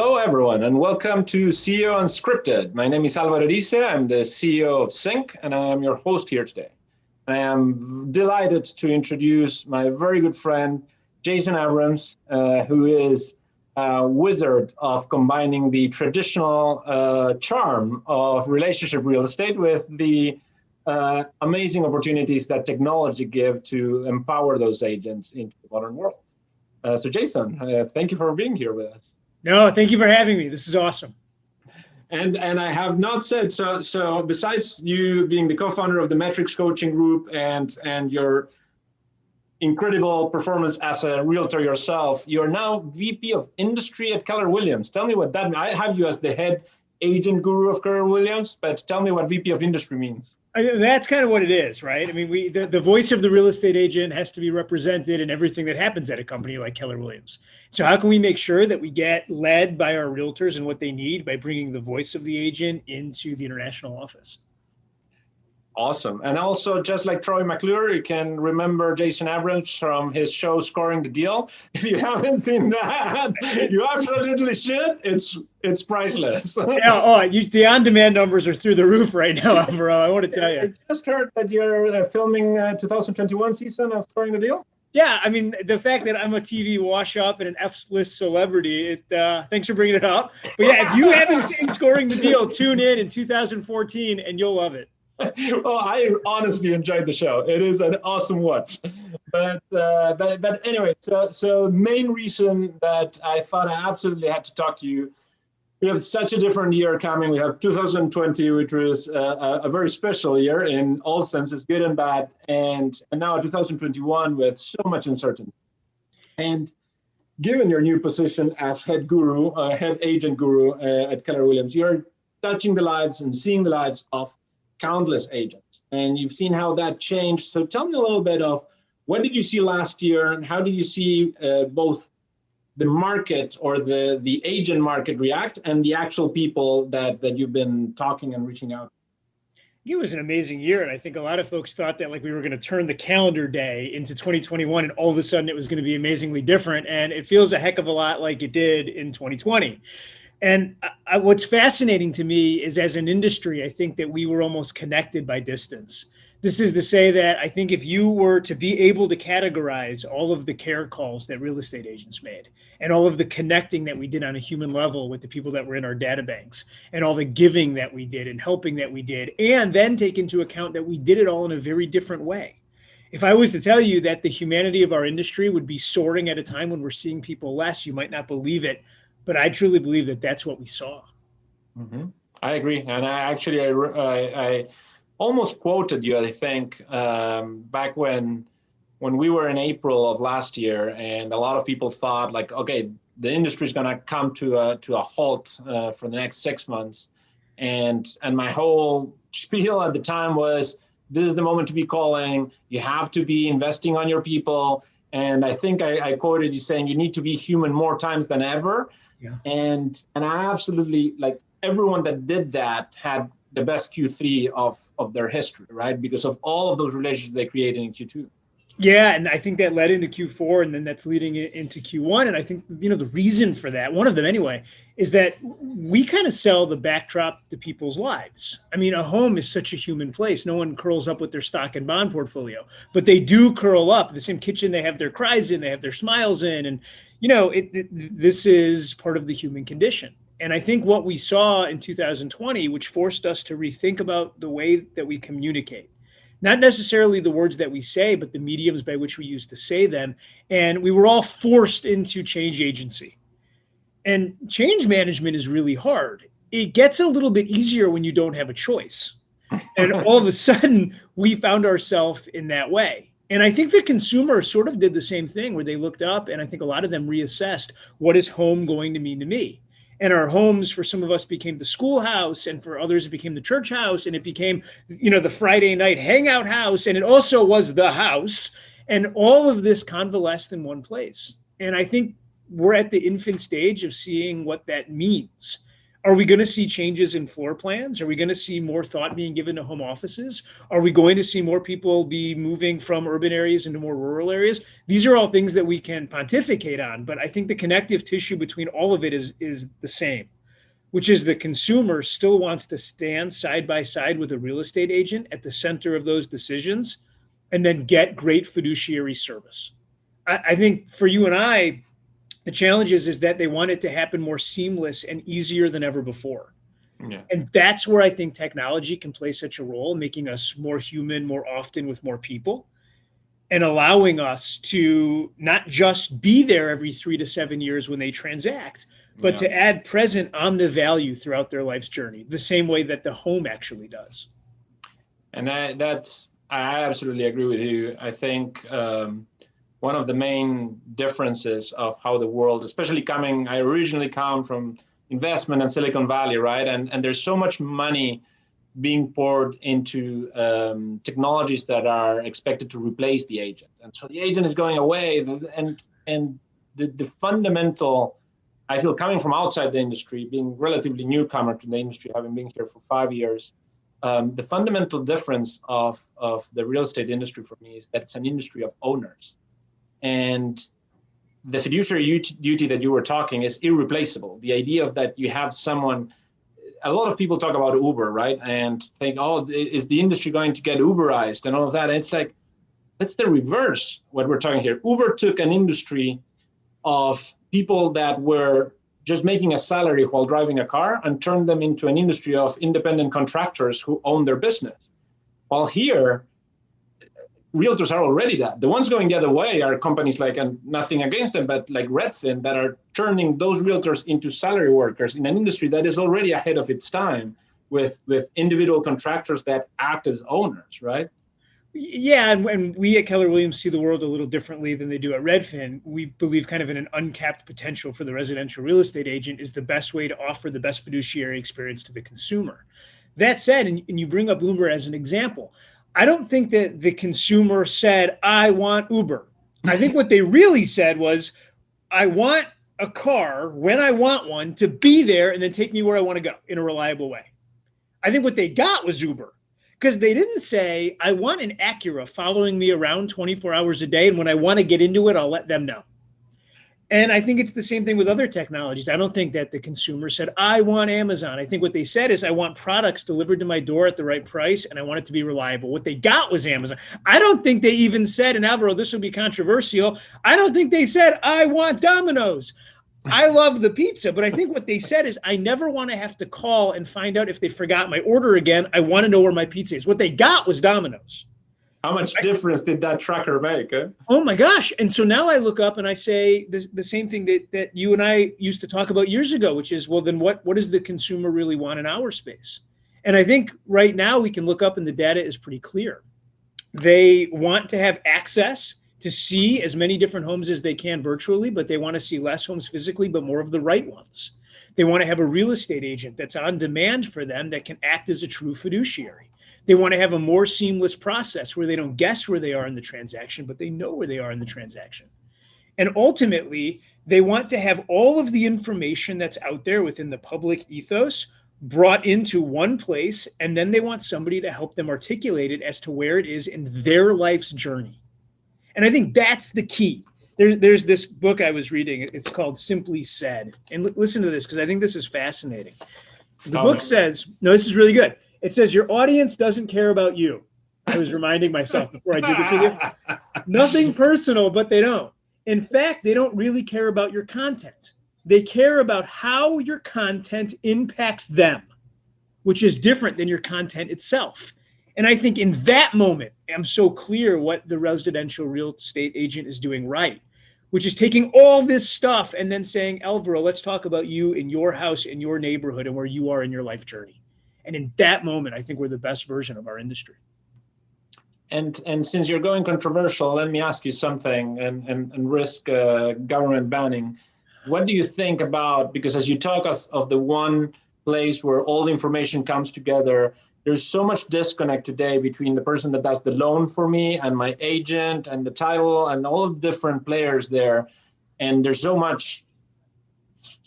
Hello, everyone, and welcome to CEO Unscripted. My name is Alvaro Erize. I'm the CEO of CINC, and I am your host here today. I am delighted to introduce my very good friend, Jason Abrams, who is a wizard of combining the traditional charm of relationship real estate with the amazing opportunities that technology give to empower those agents into the modern world. So Jason, thank you for being here with us. No, thank you for having me. This is awesome. And I have not said, so besides you being the co-founder of the Metrix Coaching Group and your incredible performance as a realtor yourself, you're now VP of Industry at Keller Williams. Tell me what that means. I have you as the head agent guru of Keller Williams, but tell me what VP of Industry means. That's kind of what it is, right? I mean, the voice of the real estate agent has to be represented in everything that happens at a company like Keller Williams. So how can we make sure that we get led by our realtors and what they need by bringing the voice of the agent into the international office? Awesome. And also, just like Troy McClure, you can remember Jason Abrams from his show Scoring the Deal. If you haven't seen that, you absolutely should. It's priceless. Yeah, the on-demand numbers are through the roof right now, Alvaro. I want to tell you. I just heard that you're filming 2021 season of Scoring the Deal. Yeah, I mean, the fact that I'm a TV wash-up and an F-list celebrity, thanks for bringing it up. But yeah, if you haven't seen Scoring the Deal, tune in 2014 and you'll love it. Well, I honestly enjoyed the show. It is an awesome watch. But anyway, so main reason that I thought I absolutely had to talk to you, we have such a different year coming. We have 2020, which was a very special year in all senses, good and bad, and now 2021 with so much uncertainty. And given your new position as head agent guru at Keller Williams, you're touching the lives and seeing the lives of countless agents, and you've seen how that changed. So tell me a little bit of what did you see last year, and how do you see both the market or the agent market react and the actual people that you've been talking and reaching out? It was an amazing year, and I think a lot of folks thought that we were going to turn the calendar day into 2021, and all of a sudden it was going to be amazingly different, and it feels a heck of a lot like it did in 2020. And what's fascinating to me is, as an industry, I think that we were almost connected by distance. This is to say that I think if you were to be able to categorize all of the care calls that real estate agents made and all of the connecting that we did on a human level with the people that were in our data banks and all the giving that we did and helping that we did, and then take into account that we did it all in a very different way. If I was to tell you that the humanity of our industry would be soaring at a time when we're seeing people less, you might not believe it. But I truly believe that that's what we saw. Mm-hmm. I agree. And I almost quoted you, I think, back when we were in April of last year, and a lot of people thought okay, the industry is going to come to a halt for the next 6 months. And my whole spiel at the time was, this is the moment to be calling. You have to be investing on your people. And I think I quoted you saying you need to be human more times than ever. Yeah. And I absolutely, everyone that did that had the best Q3 of their history, right? Because of all of those relationships they created in Q2. Yeah, and I think that led into Q4, and then that's leading it into Q1. And I think, the reason for that, one of them anyway, is that we kind of sell the backdrop to people's lives. I mean, a home is such a human place. No one curls up with their stock and bond portfolio, but they do curl up. The same kitchen they have their cries in, they have their smiles in. And, this is part of the human condition. And I think what we saw in 2020, which forced us to rethink about the way that we communicate, not necessarily the words that we say, but the mediums by which we use to say them. And we were all forced into change agency. And change management is really hard. It gets a little bit easier when you don't have a choice. And all of a sudden, we found ourselves in that way. And I think the consumer sort of did the same thing, where they looked up, and I think a lot of them reassessed, what is home going to mean to me? And our homes, for some of us, became the schoolhouse, and for others, it became the church house, and it became, the Friday night hangout house, and it also was the house. And all of this convalesced in one place. And I think we're at the infant stage of seeing what that means. Are we going to see changes in floor plans? Are we going to see more thought being given to home offices? Are we going to see more people be moving from urban areas into more rural areas? These are all things that we can pontificate on, but I think the connective tissue between all of it is the same, which is the consumer still wants to stand side by side with a real estate agent at the center of those decisions and then get great fiduciary service. I think for you and I, the challenge is that they want it to happen more seamless and easier than ever before. Yeah. And that's where I think technology can play such a role, making us more human, more often with more people, and allowing us to not just be there every 3 to 7 years when they transact, but to add present omni value throughout their life's journey, the same way that the home actually does. And I absolutely agree with you. I think one of the main differences of how the world, especially I originally come from investment in Silicon Valley, right? And there's so much money being poured into technologies that are expected to replace the agent. And so the agent is going away. And the fundamental, I feel, coming from outside the industry, being relatively newcomer to the industry, having been here for 5 years, the fundamental difference of the real estate industry for me is that it's an industry of owners. And the fiduciary duty that you were talking is irreplaceable. The idea of that you have someone, a lot of people talk about Uber, right? And think, oh, is the industry going to get Uberized and all of that? And it's like, that's the reverse, what we're talking here. Uber took an industry of people that were just making a salary while driving a car and turned them into an industry of independent contractors who own their business. While here, realtors are already that. The ones going the other way are companies like, and nothing against them, but like Redfin, that are turning those realtors into salary workers in an industry that is already ahead of its time with individual contractors that act as owners, right? Yeah, and we at Keller Williams see the world a little differently than they do at Redfin. We believe kind of in an uncapped potential for the residential real estate agent is the best way to offer the best fiduciary experience to the consumer. That said, and you bring up Uber as an example, I don't think that the consumer said, I want Uber. I think what they really said was, I want a car when I want one to be there and then take me where I want to go in a reliable way. I think what they got was Uber, because they didn't say, I want an Acura following me around 24 hours a day, and when I want to get into it, I'll let them know. And I think it's the same thing with other technologies. I don't think that the consumer said, I want Amazon. I think what they said is, I want products delivered to my door at the right price, and I want it to be reliable. What they got was Amazon. I don't think they even said, and Alvaro, this will be controversial, I don't think they said, I want Domino's. I love the pizza, but I think what they said is, I never want to have to call and find out if they forgot my order again. I want to know where my pizza is. What they got was Domino's. How much difference did that tracker make? Eh? Oh my gosh. And so now I look up and I say the same thing that you and I used to talk about years ago, which is, well, then what does the consumer really want in our space? And I think right now we can look up and the data is pretty clear. They want to have access to see as many different homes as they can virtually, but they want to see less homes physically, but more of the right ones. They want to have a real estate agent that's on demand for them that can act as a true fiduciary. They want to have a more seamless process where they don't guess where they are in the transaction, but they know where they are in the transaction. And ultimately, they want to have all of the information that's out there within the public ethos brought into one place, and then they want somebody to help them articulate it as to where it is in their life's journey. And I think that's the key. There's this book I was reading. It's called Simply Said. And listen to this, because I think this is fascinating. The book says, no, this is really good. It says, your audience doesn't care about you. I was reminding myself before I did this with you. Nothing personal, but they don't. In fact, they don't really care about your content. They care about how your content impacts them, which is different than your content itself. And I think in that moment, I'm so clear what the residential real estate agent is doing right, which is taking all this stuff and then saying, Alvaro, let's talk about you in your house, in your neighborhood, and where you are in your life journey. And in that moment, I think we're the best version of our industry. And since you're going controversial, let me ask you something and risk government banning. What do you think about, because as you talk of the one place where all the information comes together, there's so much disconnect today between the person that does the loan for me and my agent and the title and all the different players there. And there's so much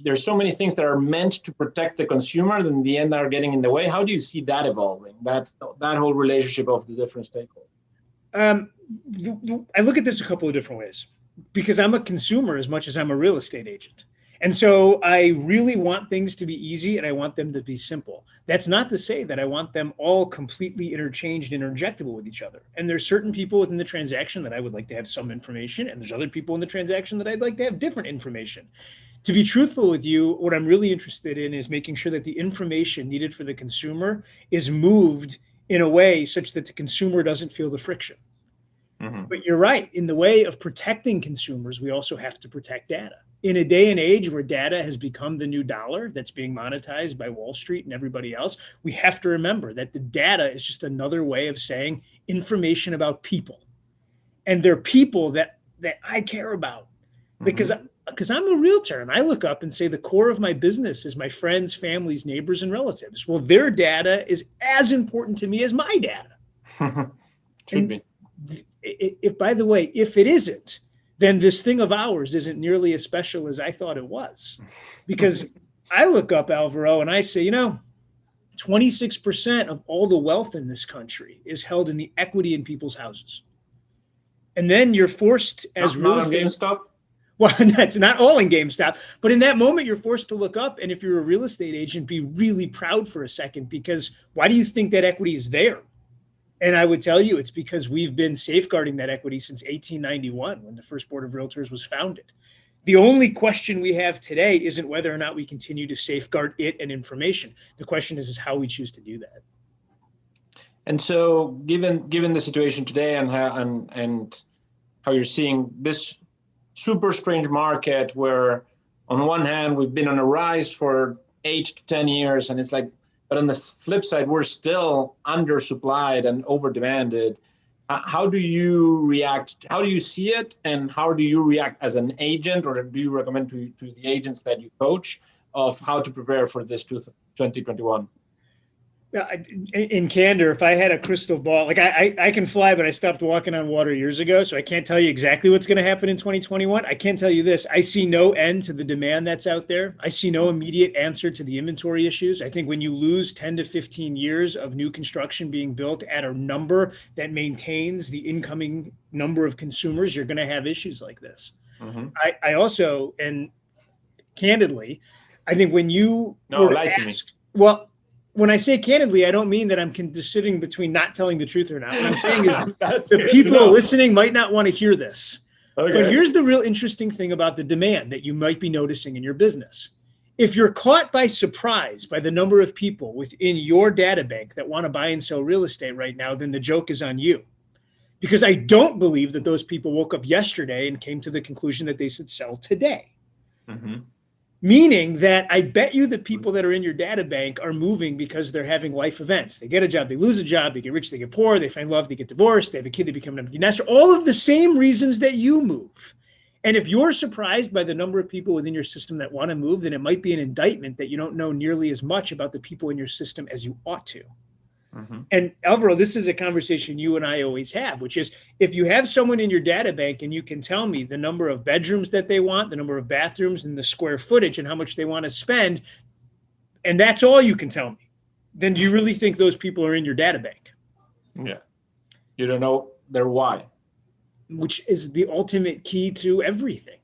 there's so many things that are meant to protect the consumer that in the end are getting in the way. How do you see that evolving? That whole relationship of the different stakeholders. I look at this a couple of different ways because I'm a consumer as much as I'm a real estate agent. And so I really want things to be easy and I want them to be simple. That's not to say that I want them all completely interchanged and interjectable with each other. And there's certain people within the transaction that I would like to have some information, and there's other people in the transaction that I'd like to have different information. To be truthful with you, what I'm really interested in is making sure that the information needed for the consumer is moved in a way such that the consumer doesn't feel the friction. Mm-hmm. But you're right. In the way of protecting consumers, we also have to protect data. In a day and age where data has become the new dollar that's being monetized by Wall Street and everybody else, we have to remember that the data is just another way of saying information about people. And they're people that I care about. Mm-hmm. Because I'm a realtor and I look up and say the core of my business is my friends, families, neighbors, and relatives. Well, their data is as important to me as my data. Should be. If, by the way, if it isn't, then this thing of ours isn't nearly as special as I thought it was. Because I look up, Alvaro, and I say, 26% of all the wealth in this country is held in the equity in people's houses. And then you're forced as real estate. GameStop? Well, that's not all in GameStop, but in that moment, you're forced to look up. And if you're a real estate agent, be really proud for a second, because why do you think that equity is there? And I would tell you it's because we've been safeguarding that equity since 1891, when the first Board of Realtors was founded. The only question we have today isn't whether or not we continue to safeguard it and information. The question is how we choose to do that. And so given the situation today and how you're seeing this super strange market where on one hand, we've been on a rise for 8 to 10 years, and it's like, but on the flip side, we're still undersupplied and over-demanded. How do you react? How do you see it? And how do you react as an agent, or do you recommend to the agents that you coach of how to prepare for this 2021? In candor, if I had a crystal ball, like I can fly, but I stopped walking on water years ago, so I can't tell you exactly what's going to happen in 2021. I can tell you this. I see no end to the demand that's out there. I see no immediate answer to the inventory issues. I think when you lose 10 to 15 years of new construction being built at a number that maintains the incoming number of consumers, you're going to have issues like this. Mm-hmm. I also, and candidly, I think when you well, when I say candidly, I don't mean that I'm just sitting between not telling the truth or not. What I'm saying is the people listening might not want to hear this. Okay. But here's the real interesting thing about the demand that you might be noticing in your business. If you're caught by surprise by the number of people within your data bank that want to buy and sell real estate right now, then the joke is on you. Because I don't believe that those people woke up yesterday and came to the conclusion that they should sell today. Mm-hmm. Meaning that I bet you the people that are in your data bank are moving because they're having life events. They get a job, they lose a job, they get rich, they get poor, they find love, they get divorced, they have a kid, they become an empty nester, all of the same reasons that you move. And if you're surprised by the number of people within your system that want to move, then it might be an indictment that you don't know nearly as much about the people in your system as you ought to. Mm-hmm. And Alvaro, this is a conversation you and I always have, which is if you have someone in your data bank and you can tell me the number of bedrooms that they want, the number of bathrooms and the square footage and how much they want to spend, and that's all you can tell me, then do you really think those people are in your data bank? Yeah. You don't know their why. Which is the ultimate key to everything.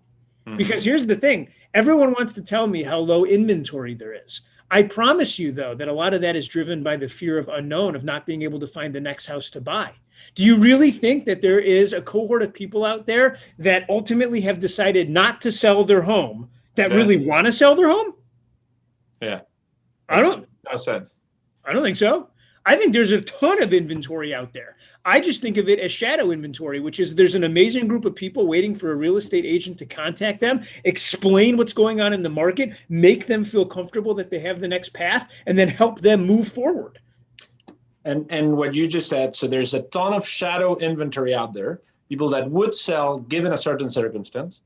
Mm-hmm. Because here's the thing. Everyone wants to tell me how low inventory there is. I promise you, though, that a lot of that is driven by the fear of unknown, of not being able to find the next house to buy. Do you really think that there is a cohort of people out there that ultimately have decided not to sell their home that really want to sell their home? Yeah. No sense. I don't think so. I think there's a ton of inventory out there. I just think of it as shadow inventory, which is there's an amazing group of people waiting for a real estate agent to contact them, explain what's going on in the market, make them feel comfortable that they have the next path, and then help them move forward. And what you just said, so there's a ton of shadow inventory out there, people that would sell given a certain circumstance.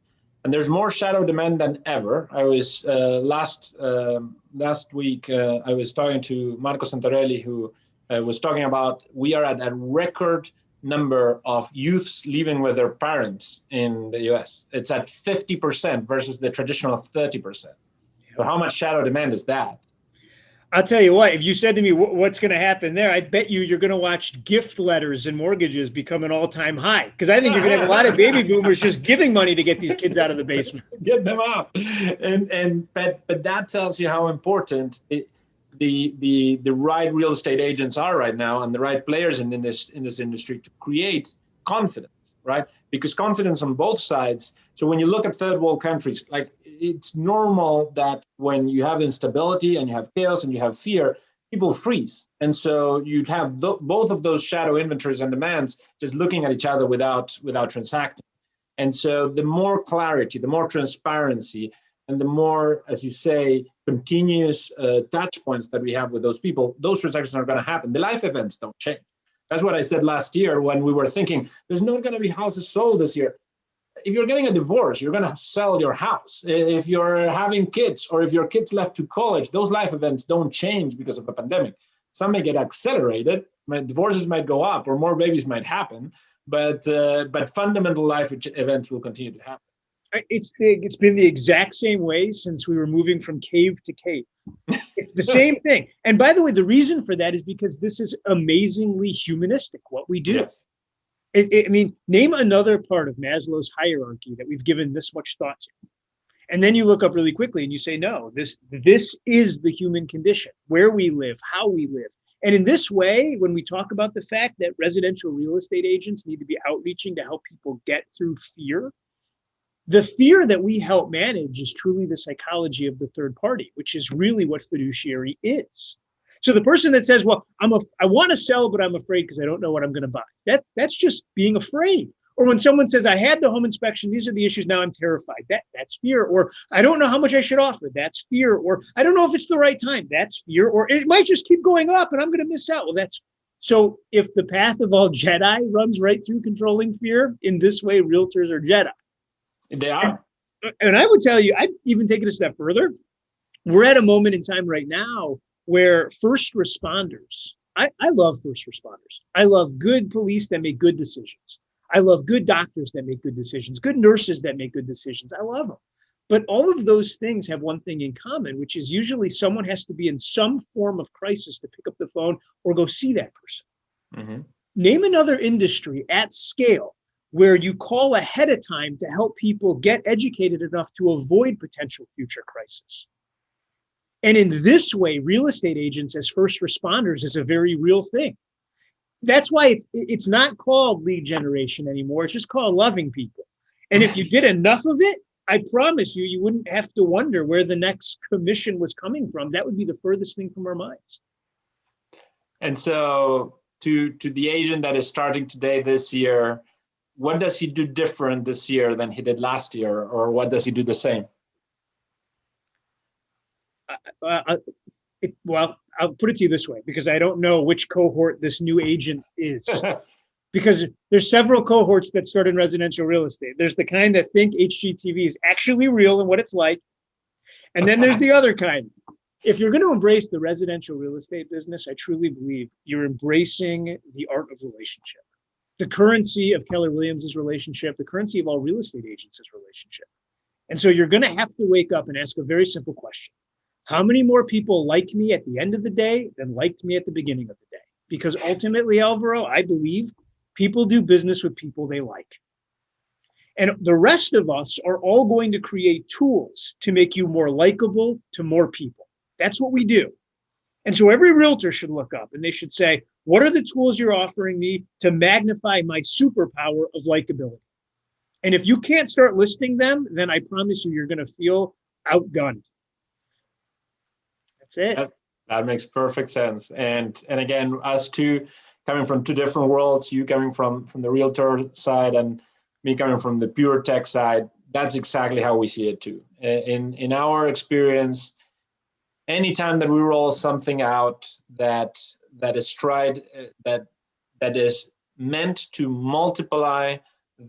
And there's more shadow demand than ever. I was last week, I was talking to Marco Santarelli, who was talking about we are at a record number of youths living with their parents in the US. It's at 50% versus the traditional 30%. So how much shadow demand is that? I'll tell you what, if you said to me, what's going to happen there, I bet you're going to watch gift letters and mortgages become an all-time high. Because I think you're going to have a lot of baby boomers just giving money to get these kids out of the basement. Get them out. But that tells you how important the right real estate agents are right now, and the right players in this industry to create confidence, right? Because confidence on both sides. So when you look at third world countries, like, it's normal that when you have instability and you have chaos and you have fear, people freeze. And so you'd have both of those shadow inventories and demands just looking at each other without transacting. And so the more clarity, the more transparency, and the more, as you say, continuous touch points that we have with those people, those transactions are going to happen. The life events don't change. That's what I said last year when we were thinking, there's not going to be houses sold this year. If you're getting a divorce, you're going to sell your house. If you're having kids, or if your kids left to college, those life events don't change because of the pandemic. Some may get accelerated, divorces might go up, or more babies might happen, but fundamental life events will continue to happen. It's been the exact same way since we were moving from cave to cave. It's the same thing. And by the way, the reason for that is because this is amazingly humanistic, what we do. Yes. I mean, name another part of Maslow's hierarchy that we've given this much thought to. And then you look up really quickly and you say, no, this is the human condition, where we live, how we live. And in this way, when we talk about the fact that residential real estate agents need to be outreaching to help people get through fear, the fear that we help manage is truly the psychology of the third party, which is really what fiduciary is. So the person that says, well, I want to sell, but I'm afraid because I don't know what I'm going to buy. That's just being afraid. Or when someone says, I had the home inspection, these are the issues, now I'm terrified. That's fear. Or I don't know how much I should offer. That's fear. Or I don't know if it's the right time. That's fear. Or it might just keep going up and I'm going to miss out. Well, that's so if the path of all Jedi runs right through controlling fear, in this way, realtors are Jedi. They are. And I would tell you, I'd even take it a step further. We're at a moment in time right now where first responders, I love first responders. I love good police that make good decisions. I love good doctors that make good decisions, good nurses that make good decisions. I love them. But all of those things have one thing in common, which is usually someone has to be in some form of crisis to pick up the phone or go see that person. Mm-hmm. Name another industry at scale where you call ahead of time to help people get educated enough to avoid potential future crisis. And in this way, real estate agents as first responders is a very real thing. That's why it's not called lead generation anymore. It's just called loving people. And if you did enough of it, I promise you, you wouldn't have to wonder where the next commission was coming from. That would be the furthest thing from our minds. And so to the agent that is starting today this year, what does he do different this year than he did last year? Or what does he do the same? Well, I'll put it to you this way, because I don't know which cohort this new agent is. Because there's several cohorts that start in residential real estate. There's the kind that think HGTV is actually real and what it's like. And then there's the other kind. If you're going to embrace the residential real estate business, I truly believe you're embracing the art of relationship. The currency of Keller Williams' relationship, the currency of all real estate agents' relationship. And so you're going to have to wake up and ask a very simple question. How many more people like me at the end of the day than liked me at the beginning of the day? Because ultimately, Alvaro, I believe people do business with people they like. And the rest of us are all going to create tools to make you more likable to more people. That's what we do. And so every realtor should look up and they should say, what are the tools you're offering me to magnify my superpower of likability? And if you can't start listing them, then I promise you're going to feel outgunned. That's it. That makes perfect sense. And again, us two coming from two different worlds, you coming from the realtor side and me coming from the pure tech side, that's exactly how we see it too. In our experience, anytime that we roll something out that is meant to multiply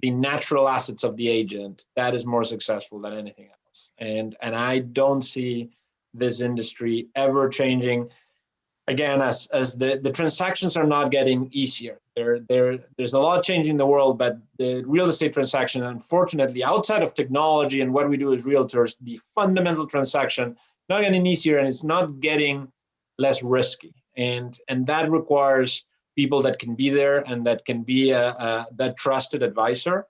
the natural assets of the agent, that is more successful than anything else. And I don't see this industry ever changing. Again, as the transactions are not getting easier. There's a lot changing in the world, but the real estate transaction, unfortunately, outside of technology and what we do as realtors, the fundamental transaction not getting easier, and it's not getting less risky. And that requires people that can be there and that can be that trusted advisor.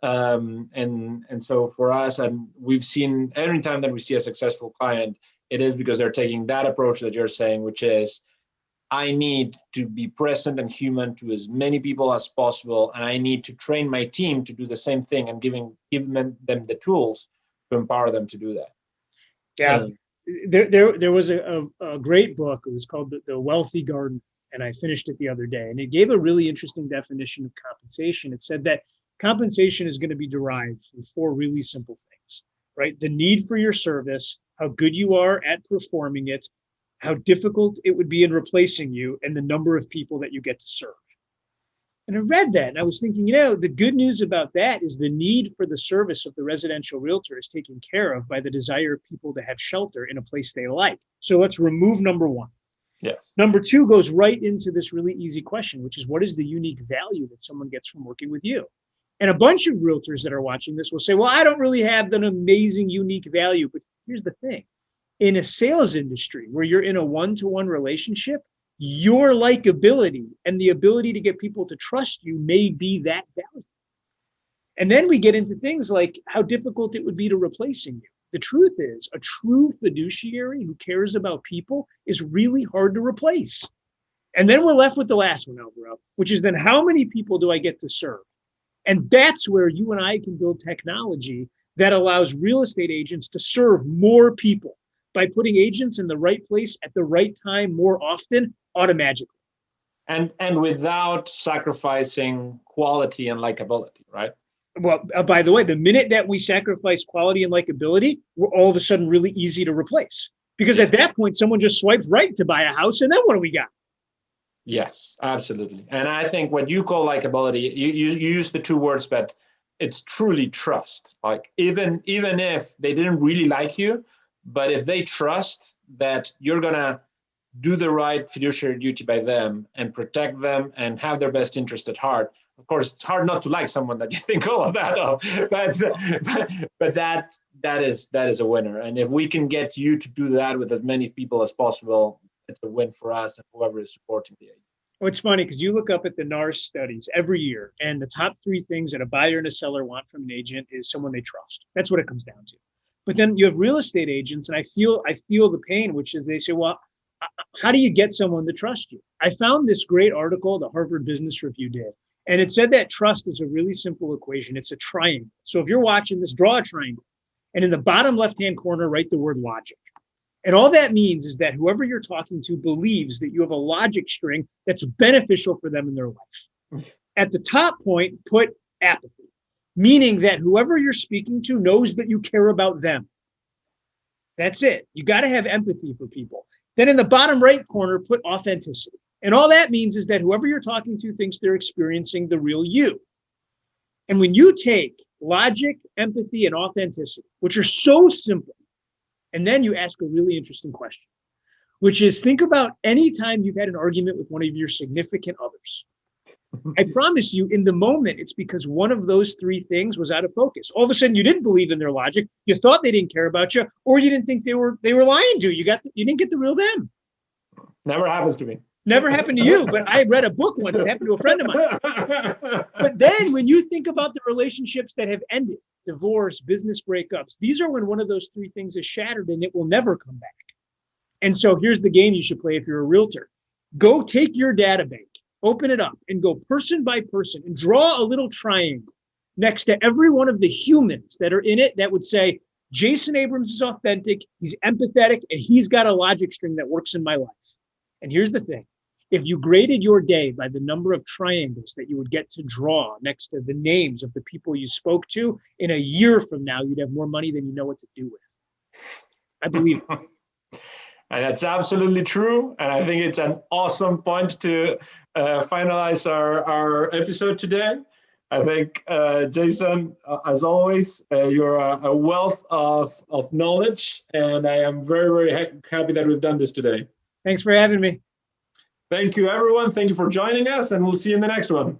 And so for us, and we've seen every time that we see a successful client, it is because they're taking that approach that you're saying, which is, I need to be present and human to as many people as possible, and I need to train my team to do the same thing and give them the tools to empower them to do that. Yeah, there was a great book. It was called The Wealthy Garden, and I finished it the other day, and it gave a really interesting definition of compensation. It said that compensation is going to be derived from 4 really simple things, right? The need for your service, how good you are at performing it, how difficult it would be in replacing you, and the number of people that you get to serve. And I read that and I was thinking, the good news about that is the need for the service of the residential realtor is taken care of by the desire of people to have shelter in a place they like. So let's remove number 1. Yes. Number 2 goes right into this really easy question, which is, what is the unique value that someone gets from working with you? And a bunch of realtors that are watching this will say, well, I don't really have an amazing unique value. But here's the thing. In a sales industry where you're in a one-to-one relationship, your likability and the ability to get people to trust you may be that value. And then we get into things like how difficult it would be to replacing you. The truth is, a true fiduciary who cares about people is really hard to replace. And then we're left with the last one, Alvaro, which is then how many people do I get to serve? And that's where you and I can build technology that allows real estate agents to serve more people by putting agents in the right place at the right time more often, automatically. And without sacrificing quality and likability, right? Well, by the way, the minute that we sacrifice quality and likability, we're all of a sudden really easy to replace. Because at that point, someone just swipes right to buy a house, and then what do we got? Yes, absolutely. And I think what you call likability, you use the 2 words, but it's truly trust. Like even if they didn't really like you, but if they trust that you're going to do the right fiduciary duty by them and protect them and have their best interest at heart, of course, it's hard not to like someone that you think all of that of, but that is a winner. And if we can get you to do that with as many people as possible, it's a win for us and whoever is supporting the agent. Well, it's funny because you look up at the NARS studies every year, and the top 3 things that a buyer and a seller want from an agent is someone they trust. That's what it comes down to. But then you have real estate agents, and I feel the pain, which is they say, well, how do you get someone to trust you? I found this great article the Harvard Business Review did, and it said that trust is a really simple equation. It's a triangle. So if you're watching this, draw a triangle, and in the bottom left-hand corner, write the word logic. And all that means is that whoever you're talking to believes that you have a logic string that's beneficial for them in their life. At the top point, put apathy, meaning that whoever you're speaking to knows that you care about them. That's it. You got to have empathy for people. Then in the bottom right corner, put authenticity. And all that means is that whoever you're talking to thinks they're experiencing the real you. And when you take logic, empathy, and authenticity, which are so simple, and then you ask a really interesting question, which is think about any time you've had an argument with one of your significant others. I promise you, in the moment, it's because one of those 3 things was out of focus. All of a sudden, you didn't believe in their logic. You thought they didn't care about you, or you didn't think they were lying to you. You didn't get the real them. Never happens to me. Never happened to you, but I read a book once. It happened to a friend of mine. But then when you think about the relationships that have ended, divorce, business breakups, these are when one of those 3 things is shattered and it will never come back. And so here's the game you should play if you're a realtor. Go take your data bank, open it up, and go person by person and draw a little triangle next to every one of the humans that are in it that would say, Jason Abrams is authentic, he's empathetic, and he's got a logic string that works in my life. And here's the thing. If you graded your day by the number of triangles that you would get to draw next to the names of the people you spoke to, in a year from now, you'd have more money than you know what to do with. I believe it. And that's absolutely true. And I think it's an awesome point to finalize our episode today. I think, Jason, as always, you're a wealth of knowledge. And I am very, very happy that we've done this today. Thanks for having me. Thank you, everyone. Thank you for joining us, and we'll see you in the next one.